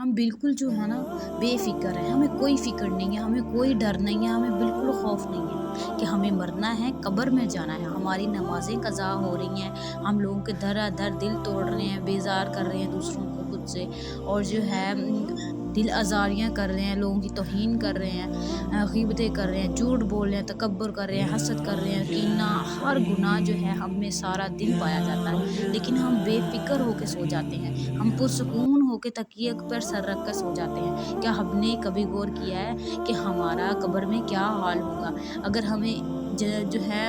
हम बिल्कुल जो है ना बेफ़िक्र हैं, हमें कोई फ़िक्र नहीं है, हमें कोई डर नहीं है, हमें बिल्कुल खौफ़ नहीं है कि हमें मरना है, कब्र में जाना है। हमारी नमाज़ें क़ज़ा हो रही हैं, हम लोगों के दर-दर दिल तोड़ रहे हैं, बेज़ार कर रहे हैं दूसरों को खुद से, और जो है दिल आज़ारियाँ कर रहे हैं, लोगों की तौहीन कर रहे हैं, ग़ीबतें कर रहे हैं, झूठ बोल रहे हैं, तकब्बुर कर रहे हैं, हसद कर रहे हैं, कीना, हर गुनाह जो है हम में सारा दिन पाया जाता है। लेकिन हम बेफ़िक्र होके सो जाते हैं, हम पुरसुकून होके तकिए पर सर रख कर सो जाते हैं। क्या हमने कभी गौर किया है कि हमारा कब्र में क्या हाल होगा? अगर हमें जो है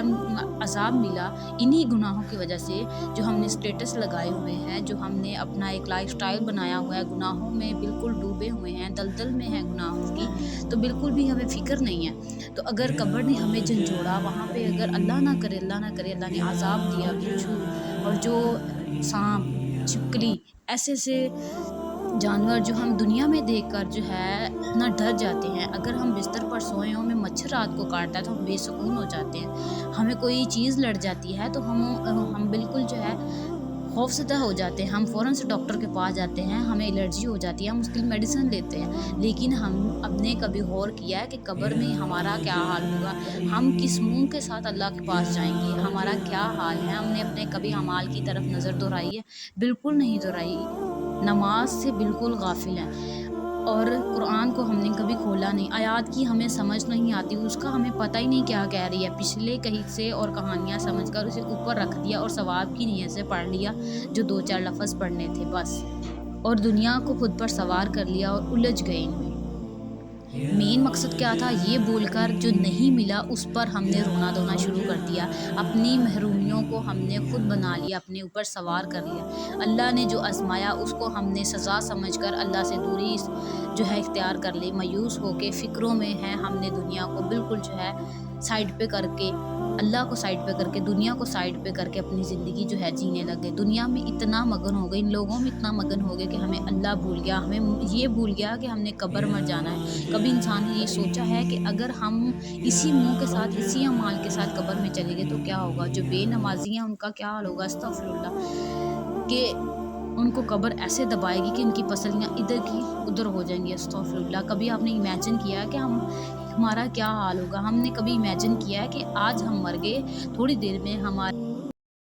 अज़ाब मिला इन्हीं गुनाहों की वज़ह से, जो हमने स्टेटस लगाए हुए हैं, जो हमने अपना एक लाइफ़स्टाइल बनाया हुआ है, गुनाहों में बिल्कुल डूबे हुए हैं, दलदल में हैं गुनाहों की, तो बिल्कुल भी हमें फ़िक्र नहीं है। तो अगर कब्र ने हमें झंझोड़ा, वहाँ पे अगर अल्लाह ना करे अल्लाह ने अज़ाब दिया, बिच्छू और जो साँप, छिपकली, ऐसे-ऐसे जानवर जो हम दुनिया में देखकर जो है इतना डर जाते हैं। अगर हम बिस्तर पर सोए हों, हमें मच्छर रात को काटता है तो हम बेसुकून हो जाते हैं। हमें कोई चीज़ लड़ जाती है तो हम बिल्कुल जो है खौफ़ज़दा हो जाते हैं। हम फ़ौरन से डॉक्टर के पास जाते हैं, हमें एलर्जी हो जाती है, हम उसके लिए मेडिसिन लेते हैं। लेकिन हमने कभी गौर किया है कि कब्र में हमारा क्या हाल होगा? हम किस मुँह के साथ अल्लाह के पास जाएँगे? हमारा क्या हाल है? हमने अपने कभी अमाल की तरफ नज़र दौड़ाई है? बिल्कुल नहीं दौड़ाई। नमाज़ से बिल्कुल गाफ़िल हैं, और कुरान को हमने कभी खोला नहीं, आयात की हमें समझ नहीं आती, उसका हमें पता ही नहीं क्या कह रही है, पिछले कई हिस्से और कहानियाँ समझकर उसे ऊपर रख दिया और सवाब की नीयत से पढ़ लिया, जो 2-4 लफ़्ज़ पढ़ने थे बस, और दुनिया को खुद पर सवार कर लिया और उलझ गए इनमें। मेन मकसद क्या था? ये बोलकर जो नहीं मिला उस पर हमने रोना-धोना शुरू कर दिया। अपनी महरूमियों को हमने खुद बना लिया, अपने ऊपर सवार कर लिया। अल्लाह ने जो आज़माया उसको हमने सज़ा समझकर अल्लाह से दूरी जो है इख्तियार कर ली। मायूस होके फ़िक्रों में हैं, हमने दुनिया को बिल्कुल जो है साइड पे करके, अल्लाह को साइड पे करके, दुनिया को साइड पे करके अपनी ज़िंदगी जो है जीने लग गए। दुनिया में इतना मगन हो गए, इन लोगों में इतना मगन हो गए कि हमें अल्लाह भूल गया, हमें ये भूल गया कि हमने कब्र मर जाना है। कभी इंसान ने ये सोचा है कि अगर हम इसी मुँह के साथ, इसी अमाल के साथ कब्र में चले गए तो क्या होगा? जो बेनमाज़ी हैं उनका क्या हाल होगा? अस्तग़फ़िरुल्लाह, कि उनको कब्र ऐसे दबाएगी कि उनकी पसलियाँ इधर की उधर हो जाएँगी। अस्तग़फ़िरुल्लाह, कभी आपने इमेजिन किया है कि हमारा क्या हाल होगा? हमने कभी इमेजिन किया है कि आज हम मर गए, थोड़ी देर में हमारे